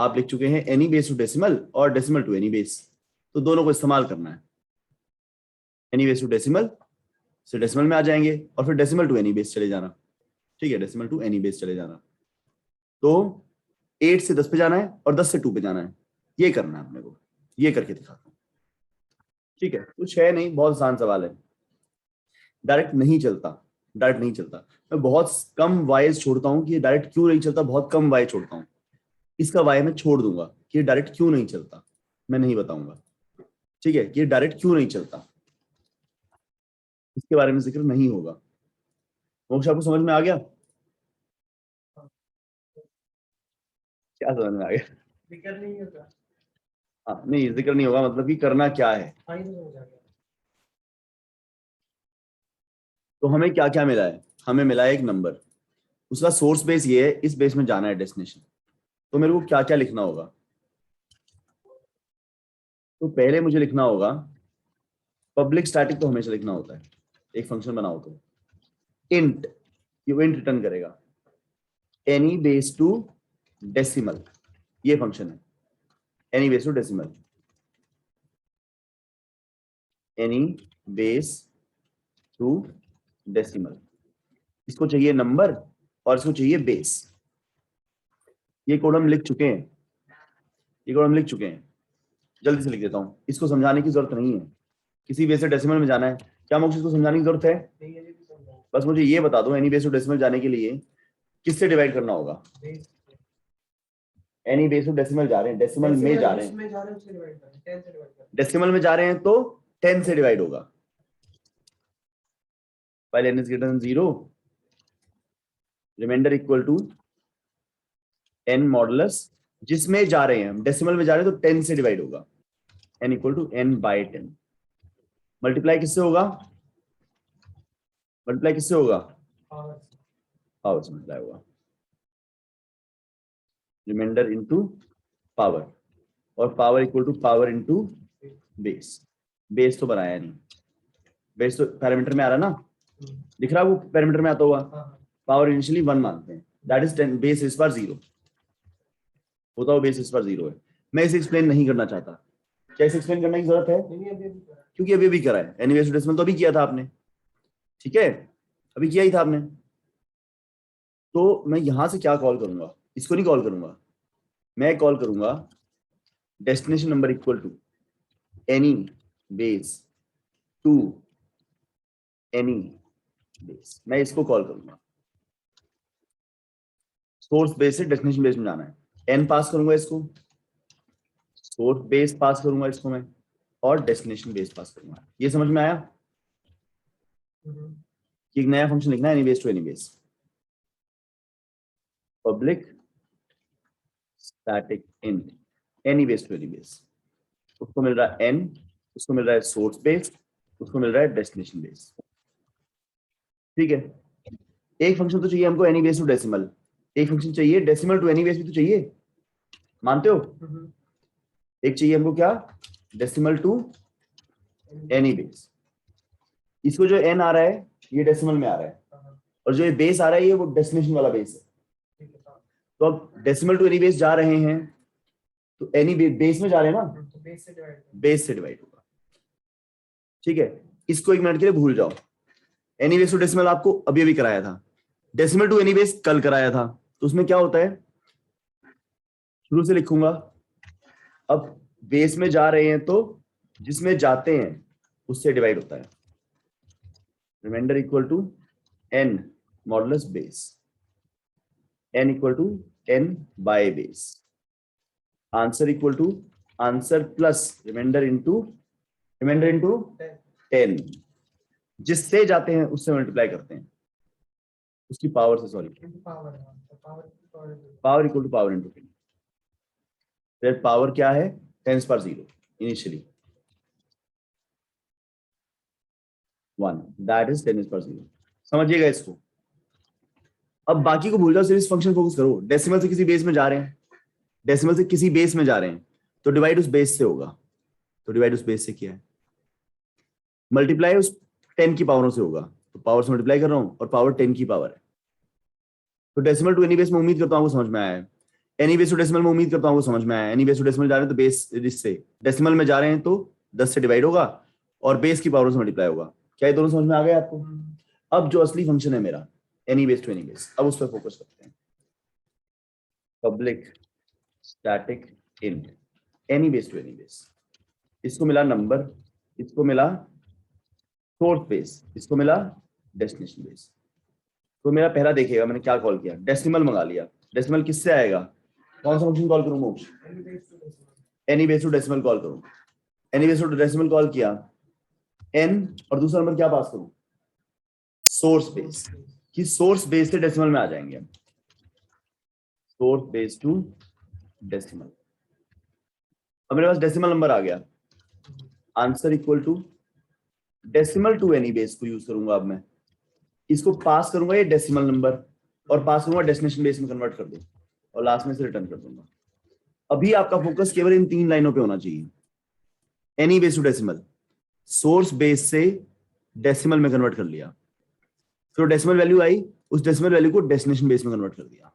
आप लिख चुके हैं एनी बेस टू डेसिमल और डेसिमल टू एनी बेस, तो दोनों को इस्तेमाल करना है। एनी बेस टू डेसिमल से डेसिमल में आ जाएंगे और फिर डेसिमल टू एनी बेस चले जाना। ठीक है, डेसिमल टू एनी बेस चले जाना। तो 8 से 10 पे जाना है और 10 से 2 पे जाना है, ये करना है अपने को। ये करके दिखाता हूँ। ठीक है, कुछ है नहीं, बहुत आसान सवाल है। डायरेक्ट नहीं चलता, डायरेक्ट नहीं चलता। मैं बहुत कम वाइज छोड़ता हूँ कि डायरेक्ट क्यों नहीं चलता, बहुत कम वाई छोड़ता हूँ। इसका वाई मैं छोड़ दूंगा कि डायरेक्ट क्यों नहीं चलता, मैं नहीं बताऊंगा। ठीक है, कि डायरेक्ट क्यों नहीं चलता, इसके बारे में जिक्र नहीं होगा। मोक्ष आपको समझ में आ गया? क्या समझ में आ गया? जिक्र नहीं होगा। हाँ, नहीं जिक्र नहीं होगा, मतलब कि करना क्या है। तो हमें क्या क्या मिला है? हमें मिला है एक नंबर, उसका सोर्स बेस ये है, इस बेस में जाना है डेस्टिनेशन। तो मेरे को क्या क्या लिखना होगा? तो पहले मुझे लिखना होगा पब्लिक स्टैटिक, तो हमेशा लिखना होता है एक फंक्शन बनाओ तो इंट, ये इंट रिटर्न करेगा एनी बेस टू डेसिमल, ये फंक्शन है any base to decimal. Any base to decimal, इसको चाहिए नंबर और इसको चाहिए बेस। ये कोड हम लिख चुके हैं, ये कोड हम लिख चुके हैं, जल्दी से लिख देता हूं। इसको समझाने की जरूरत नहीं है, किसी बेस से डेसिमल में जाना है। क्या मोक्ष इसको समझाने की जरूरत है? बस मुझे ये बता दो, एनी बेस टू डेसिमल जाने के लिए किससे डिवाइड करना होगा? एनी बेस टू डेसिमल जा रहे हैं, डेसिमल में जा रहे हैं, डेसिमल में जा रहे हैं तो 10 से डिवाइड होगा। while n is greater than 0, remainder equal to n modulus, जिसमें जा रहे हैं हम डेसिमल में जा रहे हैं तो 10 से डिवाइड होगा, n equal to n by 10। Multiply किससे होगा? मल्टीप्लाई किससे होगा? पावर से मल्टीप्लाई होगा, रिमाइंडर इनटू पावर, और power equal to power into base. Base तो बनाया नहीं, बेस तो पैरामीटर में आ रहा ना, दिख रहा है वो पैरामीटर में आता हुआ। पावर इनिशियली 1 मानते हैं, दैट इज 10, बेस इस बार 0 होता हो, बेस इस बार 0 है। मैं इसे एक्सप्लेन नहीं करना चाहता। क्या इसे एक्सप्लेन करने की जरूरत है? क्योंकि अभी भी करा है, एनी बेस टू डेसिमल तो अभी किया था आपने। ठीक है, अभी किया ही था आपने। तो मैं यहां से क्या कॉल करूंगा? इसको नहीं कॉल करूंगा, मैं कॉल करूंगा destination number equal to any base to any base, मैं इसको कॉल करूंगा। सोर्स बेस से डेस्टिनेशन बेस में जाना है, एन पास करूंगा इसको, सोर्स बेस पास करूंगा इसको मैं, और डेस्टिनेशन बेस पास करूंगा। ये समझ में आया कि एक नया फंक्शन लिखना है any base to any base. Public static int any base to any base, उसको मिल रहा है एन, उसको मिल रहा है सोर्स बेस, उसको मिल रहा है डेस्टिनेशन बेस। ठीक है, एक फंक्शन तो चाहिए हमको एनी बेस टू डेसिमल, एक फंक्शन चाहिए डेसिमल टू एनी बेस भी तो चाहिए, मानते हो? एक चाहिए हमको क्या? Decimal to any base. इसको जो एन आ रहा है ये डेसिमल में आ रहा है, और जो ये बेस आ रहा है ये वो डेस्टिनेशन वाला बेस है। तो अब डेसिमल टू एनी बेस जा रहे हैं तो एनी बेस में जा रहे हैं ना, तो बेस से डिवाइड होगा। ठीक है, इसको एक मिनट के लिए भूल जाओ। एनी बेस टू डेसिमल आपको अभी अभी कराया था, डेसिमल टू एनी बेस कल कराया था। तो उसमें क्या होता है, शुरू से लिखूंगा। अब बेस में जा रहे हैं तो जिसमें जाते हैं उससे डिवाइड होता है, remainder equal to n modulus base, n equal to n by base, answer equal to answer plus remainder into 10, जिससे जाते हैं उससे मल्टीप्लाई करते हैं, उसकी पावर से, sorry power equal to power into 10। फिर पावर क्या है? 10⁻0 इनिशियली 1, दैट इज 10⁻0। समझिएगा इसको। अब बाकी को भूल जाओ, सिर्फ इस फंक्शन फोकस करो। डेसिमल से किसी बेस में जा रहे हैं, डेसिमल से किसी बेस में जा रहे हैं तो डिवाइड उस बेस से होगा। तो डिवाइड उस बेस से किया है, मल्टीप्लाई उस 10 की पावरों से होगा, तो पावर से मल्टीप्लाई कर रहा हूं और पावर 10 की पावर है। तो डेसिमल टू एनी बेस में उम्मीद करता हूं आपको समझ में आया है। एनी बेस टू डेसिमल में उम्मीद करता हूँ समझ में आया। एनी बेस टू डेसिमल जा रहे हैं तो बेस इससे डेसिमल में जा रहे हैं तो 10 से डिवाइड होगा और बेस की पावर से मल्टीप्लाई होगा। क्या ये दोनों समझ में आ गए आपको? अब जो असली फंक्शन है मेरा any base to any base, अब उस पर फोकस करते हैं। Public static int any base to any base, इसको मिला नंबर, इसको मिला सोर्स बेस, इसको मिला डेस्टिनेशन बेस। तो मेरा पहला देखिएगा मैंने क्या कॉल किया, डेसिमल मंगा लिया। डेसिमल किससे आएगा? कौन सा फंक्शन कॉल करूं Moksh? Any base to decimal call करूं। Any base to decimal call किया, एन और दूसरा नंबर क्या पास करूं? Source base. कि सोर्स बेस से डेसिमल में आ जाएंगे हम। Source base to decimal. अब मेरे पास डेसिमल नंबर आ गया, answer equal to decimal to any base को यूज करूंगा। अब मैं इसको पास करूंगा ये डेसिमल नंबर और पास करूंगा डेस्टिनेशन बेस में कन्वर्ट कर दूं और लास्ट में से रिटर्न कर दूंगा। अभी आपका फोकस केवल इन 3 लाइनों पे होना चाहिए। Any base to decimal, source base से डेसिमल में कन्वर्ट कर लिया, फिर डेसिमल वैल्यू आई, उस डेसिमल वैल्यू को डेस्टिनेशन बेस में कन्वर्ट कर दिया।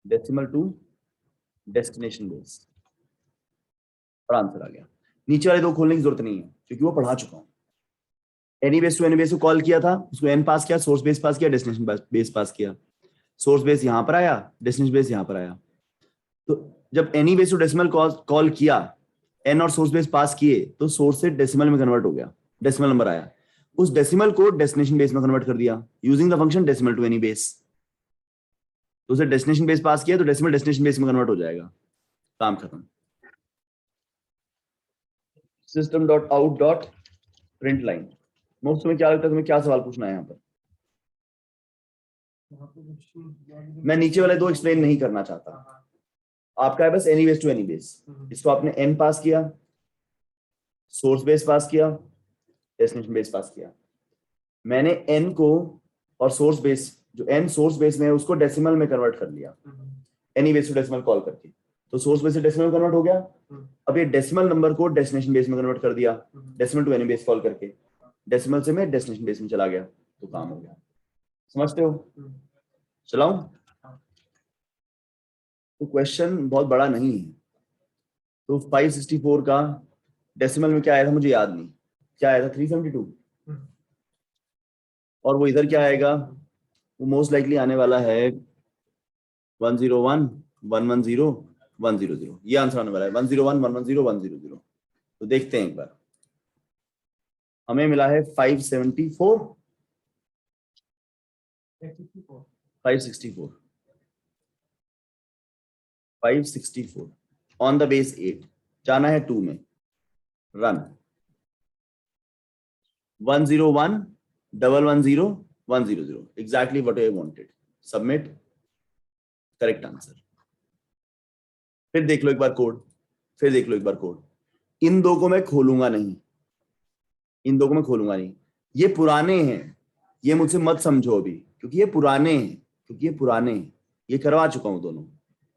डेसिमल टू डेस्टिनेशन बेस और आंसर आ गया। नीचे वाले दो खोलने की जरूरत नहीं है क्योंकि वो पढ़ा चुका हूं। Any base to any base को कॉल किया था, उसको एन पास किया, सोर्स बेस पास किया, डेस्टिनेशन बेस पास किया। सोर्स बेस यहां पर आया, डेस्टिनेशन बेस यहां पर आया। तो जब any base to decimal call किया, एन और सोर्स बेस पास किए, तो सोर्स से डेसिमल में कन्वर्ट हो गया, डेसिमल नंबर आया। उस डेसिमल को डेस्टिनेशन बेस में कन्वर्ट कर दिया using the function decimal to any base. तो उसे डेस्टिनेशन बेस पास किया तो डेसिमल डेस्टिनेशन बेस में कन्वर्ट हो जाएगा, काम खत्म। System dot out dot print line. Most में क्या लगता है तुम्हें, क्या सवाल पूछना है यहाँ पर? मैं नीचे वाले दो एक्सप्लेन नहीं करना चाहता, आपका है बस any base to any base. इसको आपने एन पास किया, सोर्स बेस पास किया, डेस्टिनेशन बेस पास किया। मैंने एन को और सोर्स बेस, जो एन सोर्स बेस में है उसको डेसिमल में कन्वर्ट कर लिया any base to decimal call करके। तो सोर्स बेस से डेसिमल में कन्वर्ट हो गया। अब ये डेसिमल नंबर को डेस्टिनेशन बेस में कन्वर्ट कर दिया decimal to any base call करके। डेसिमल से मैं डेस्टिनेशन बेस में चला गया तो काम हो गया। समझते हो? चलाऊं? तो क्वेश्चन बहुत बड़ा नहीं है। तो 564 का डेसिमल में क्या आया था मुझे याद नहीं, क्या आया था? 372। और वो इधर क्या आएगा? वो मोस्ट लाइकली आने वाला है 101 110 100। ये आंसर आने वाला है 101 110 100। तो देखते हैं एक बार। हमें मिला है 574 564 564 ऑन द बेस 8। जाना है 2 में, run 101 110 100 exactly what I wanted. Submit, correct answer. फिर देख लो एक बार कोड, फिर देख लो एक बार कोड। इन दो को मैं खोलूंगा नहीं, इन दो को मैं खोलूंगा नहीं। ये पुराने हैं, ये मुझसे मत समझो अभी, क्योंकि ये पुराने हैं, क्योंकि ये पुराने हैं। ये करवा चुका हूं दोनों,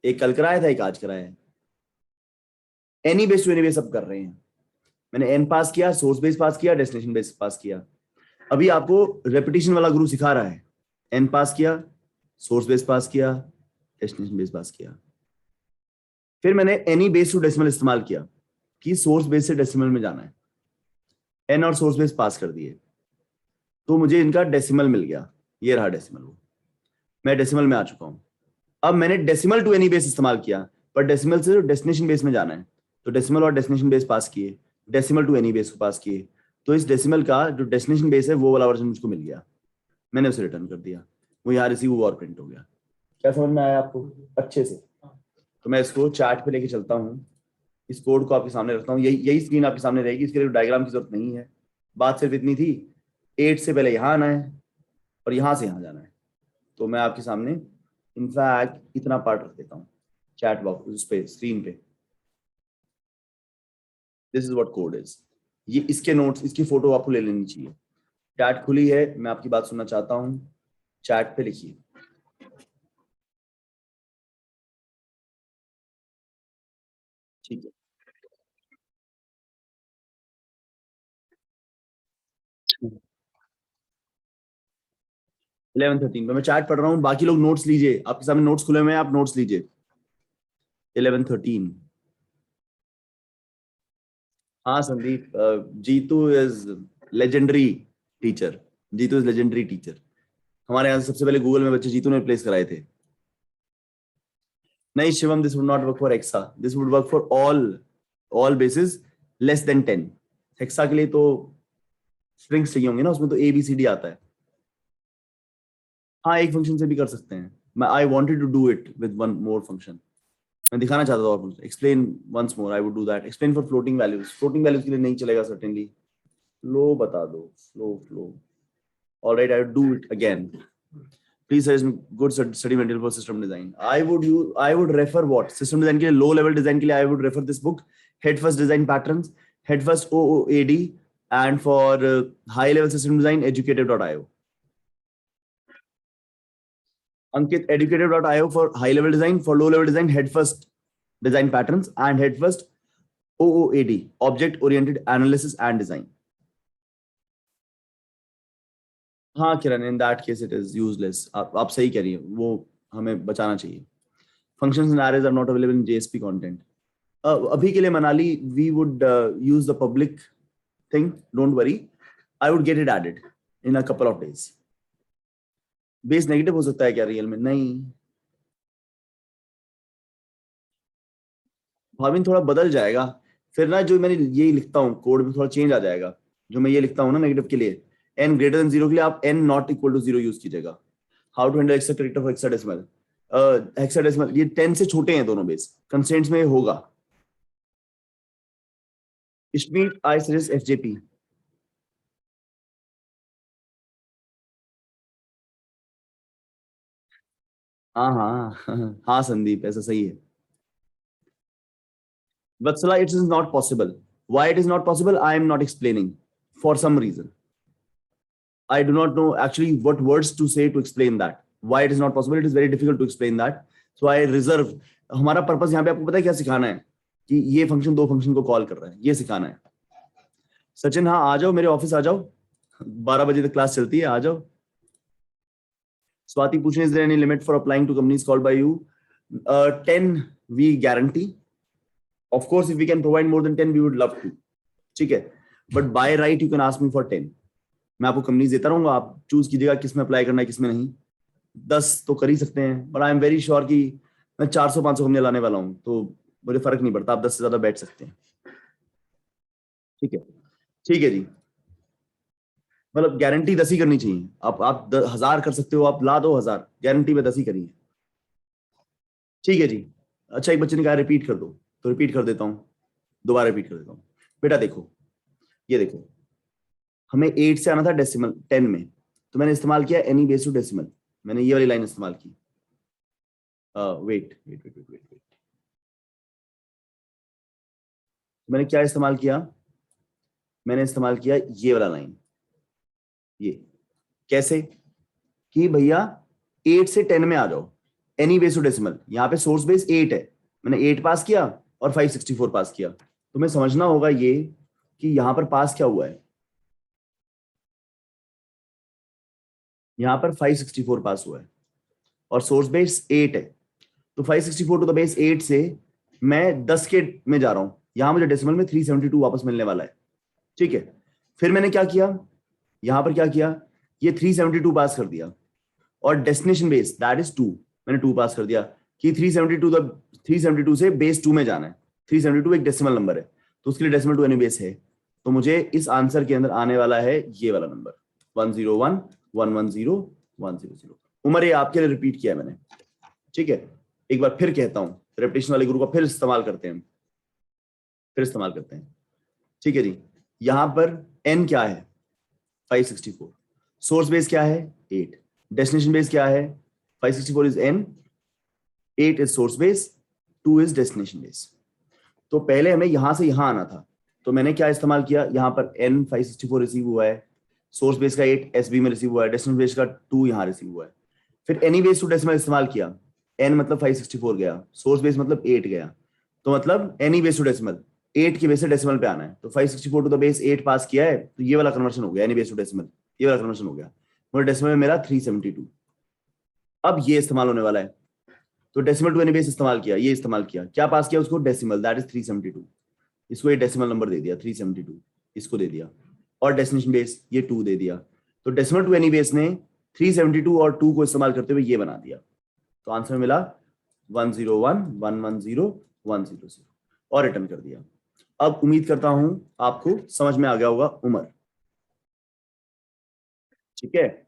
एक कल कराया था एक आज कराया है। Any base to any base अब कर रहे हैं। मैंने एन पास किया, सोर्स बेस पास किया, डेस्टिनेशन बेस पास किया। अभी आपको रेपिटेशन वाला गुरु सिखा रहा है। एन पास किया, सोर्स बेस पास किया, डेस्टिनेशन बेस पास किया। फिर मैंने एनी बेस टू डेसिमल इस्तेमाल किया कि सोर्स बेस से डेसिमल में जाना है। एन और सोर्स बेस पास कर दिए तो मुझे इनका डेसिमल मिल गया। ये रहा डेसिमल, वो मैं डेसिमल में आ चुका हूं। अब मैंने डेसिमल टू एनी बेस इस्तेमाल किया, पर डेसिमल से डेस्टिनेशन बेस में जाना है तो डेसिमल और डेस्टिनेशन बेस पास किए, डेसिमल टू एनी बेस को पास किए। तो इस डेसिमल का जो डेस्टिनेशन बेस है वो वाला वर्जन मुझको मिल गया, मैंने उसे रिटर्न कर दिया। वो यहाँ रिसीव हुआ और प्रिंट हो गया। क्या समझ में आया आपको अच्छे से? तो मैं इसको चार्ट पे लेके चलता हूँ, इस कोड को आपके सामने रखता हूँ। यही यही स्क्रीन आपके सामने रहेगी, इसके लिए डायग्राम की जरूरत नहीं है। बात सिर्फ इतनी थी, 8 से पहले यहाँ आना है और यहाँ से यहाँ जाना है। तो मैं आपके सामने इनफैक्ट इतना पार्ट रख देता हूँ चैट बॉक्स उस पे स्क्रीन पे। This is what code is. ये इसके नोट्स, इसकी फोटो आपको ले लेनी चाहिए। चैट खुली है, मैं आपकी बात सुनना चाहता हूँ। चैट पे लिखिए। ठीक है, 11:13 पे मैं चैट पढ़ रहा हूँ, बाकी लोग नोट्स लीजिए, आपके सामने नोट्स खुले हुए हैं, आप नोट्स लीजिए। 11:13। हाँ Sandeep, Jeetu is legendary teacher. Jeetu is legendary teacher. हमारे यहाँ से सबसे पहले गूगल में बच्चे जीतू ने रिप्लेस कराए थे। नहीं Shivam, this would not work for hexa, this would work for all basis less than 10। Hexa के लिए तो स्ट्रिंग्स चाहिए होंगे ना, उसमें तो ABCD आता है। हाँ एक फंक्शन से भी कर सकते हैं। मैं I wanted to do it with one more function. मैं दिखाना चाहता था और function. Explain once more, I would do that. Explain for floating values. Floating values के लिए नहीं चलेगा सर्टेनली। फ्लो बता दो, flow. Alright, I would do it again. Please suggest me good study material for system design. I would refer what? System design के लिए, low level design के लिए I would refer this book, Head First Design Patterns, Head First OOAD, and for high level system design, educative.io. Ankit, educative.io for high level design, for low level design, Head First Design Patterns and Head First OOAD, Object Oriented Analysis and Design. हाँ Kiran, in that case it is useless. आप सही कह रही है, वो हमें बचाना चाहिए। Functions and arrays are not available in JSP content. अभी के लिए Manali, we would use the public thing. Don't worry. I would get it added in a couple of days. Base negative हो सकता है क्या रियल में? नहीं भाविन, थोड़ा बदल जाएगा फिर ना। जो मैंने ये लिखता हूँ कोड में थोड़ा चेंज आ जाएगा। जो मैं ये लिखता हूँ ना नेगेटिव के लिए, n greater than 0 के लिए आप n not equal to 0 use कीजिएगा। How to handle extra character for hexadecimal. Hexadecimal ये 10 से छोटे हैं दोनों बेस, कंस्ट्रेंट्स में होगा। Ishmeet, I suggest FJP. हाँ हाँ हाँ संदीप, ऐसा सही है। Vatsala, it is not possible. Why it is not possible? I am not explaining for some reason. I do not know actually what words to say to explain that. Why it is not possible? It is very difficult to explain that. So I reserve. हमारा purpose यहाँ पे आपको पता है क्या सिखाना है? कि ये फंक्शन दो फंक्शन को कॉल कर रहा है, ये सिखाना है। सचिन, हाँ आ जाओ, मेरे ऑफिस आ जाओ, 12 बजे तक क्लास चलती है, आ जाओ। स्वाति पूछ रहे, is there any limit for applying to companies called by you? 10 we guarantee. Of course, if we can provide more than 10, we would love to. ठीक है, but by right you can ask me for 10. मैं आपको companies देता रहूंगा, आप choose कीजिएगा किस में अप्लाई करना है किस में नहीं। 10 तो कर ही सकते हैं, but I am very sure कि मैं 400-500 कंपनी लाने वाला हूँ, तो मुझे फर्क नहीं पड़ता, आप 10 से ज्यादा बैठ सकते हैं। ठीक है, ठीक है जी। मतलब गारंटी 10 ही करनी चाहिए। आप 1000 कर सकते हो, आप ला दो 1000, गारंटी में 10 ही करिए। ठीक है जी। अच्छा, एक बच्चे ने कहा रिपीट कर दो, तो रिपीट कर देता हूँ, दोबारा रिपीट कर देता हूँ। बेटा देखो, ये देखो, हमें 8 से आना था डेसिमल 10 में, तो मैंने इस्तेमाल किया एनी बेस टू डेसिमल। मैंने ये वाली लाइन इस्तेमाल की। Wait wait wait wait wait, मैंने क्या इस्तेमाल किया? मैंने इस्तेमाल किया ये वाला लाइन। ये कैसे? कि भैया 8 से 10 में आ जाओ, एनी बेस टू डेसिमल। यहाँ पे सोर्स बेस 8 है, मैंने 8 पास किया और 564 पास किया। तुम्हें समझना होगा ये कि यहाँ पर पास क्या हुआ है। यहाँ पर 564 पास हुआ है और सोर्स बेस 8 है, तो 564 टू द बेस 8 से मैं 10 के में जा रहा हूं। यहां मुझे डेसिमल में 372 वापस मिलने वाला है। ठीक है, फिर मैंने क्या किया, यहां पर क्या किया, ये 372 पास कर दिया और डेस्टिनेशन बेस दैट इज 2, मैंने 2 पास कर दिया कि 372 से बेस 2 में जाना है। 372 एक डेसिमल नंबर है, तो उसके लिए डेसिमल टू एनी बेस है, तो मुझे इस आंसर के अंदर आने वाला है ये वाला नंबर 101 110 100। उमर, ये आपके लिए रिपीट किया मैंने। ठीक है, एक बार फिर कहता हूं, रेपिटेशन वाले गुरु का फिर इस्तेमाल करते हैं, फिर इस्तेमाल करते हैं। ठीक है जी, यहां पर n क्या है? 564। सोर्स बेस क्या है? 8। डेस्टिनेशन बेस क्या है? 564 is n, 8 is source base, 2 is destination base. तो पहले हमें यहां से यहां आना था, तो मैंने क्या इस्तेमाल किया, यहां पर n 564 रिसीव हुआ है, सोर्स बेस का 8 SB में रिसीव हुआ है, डेस्टिनेशन बेस का 2 यहां रिसीव हुआ है। फिर एनी बेस टू डेसिमल इस्तेमाल किया, n मतलब 564 गया, सोर्स बेस मतलब 8 गया, तो मतलब एनी बेस टू डेसिमल 8 के बेस से डेसिमल पे आना है, तो 564 टू द बेस 8 पास किया है, तो ये वाला कन्वर्शन हो गया एनी बेस टू डेसिमल, ये वाला कन्वर्शन हो गया। मुझे डेसिमल में मेरा 372। अब ये इस्तेमाल होने वाला है, तो डेसिमल टू एनी बेस इस्तेमाल किया, ये इस्तेमाल किया, क्या पास किया उसको, डेसिमल, दैट इज 372। इसको ये डेसिमल नंबर दे दिया 372, इसको दे दिया, और डेस्टिनेशन बेस ये 2 दे दिया। तो डेसिमल टू एनी बेस ने 372 और 2 को इस्तेमाल करते हुए ये बना दिया। तो आंसर मिला 101 110 100 और रिटर्न कर दिया। अब उम्मीद करता हूं आपको समझ में आ गया होगा उमर, ठीक है,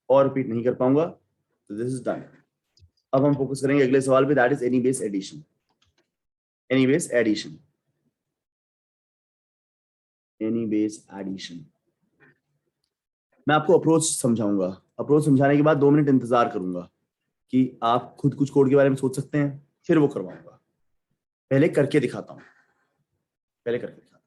और रिपीट नहीं कर पाऊंगा। तो दिस इज डन। अब हम फोकस करेंगे अगले सवाल पे, that is any base addition. Any base addition, any base addition. मैं आपको अप्रोच समझाऊंगा, अप्रोच समझाने के बाद 2 मिनट इंतजार करूंगा कि आप खुद कुछ कोड के बारे में सोच सकते हैं, फिर वो करवाऊंगा। पहले करके दिखाता हूं, पहले करके दिखाता हूं।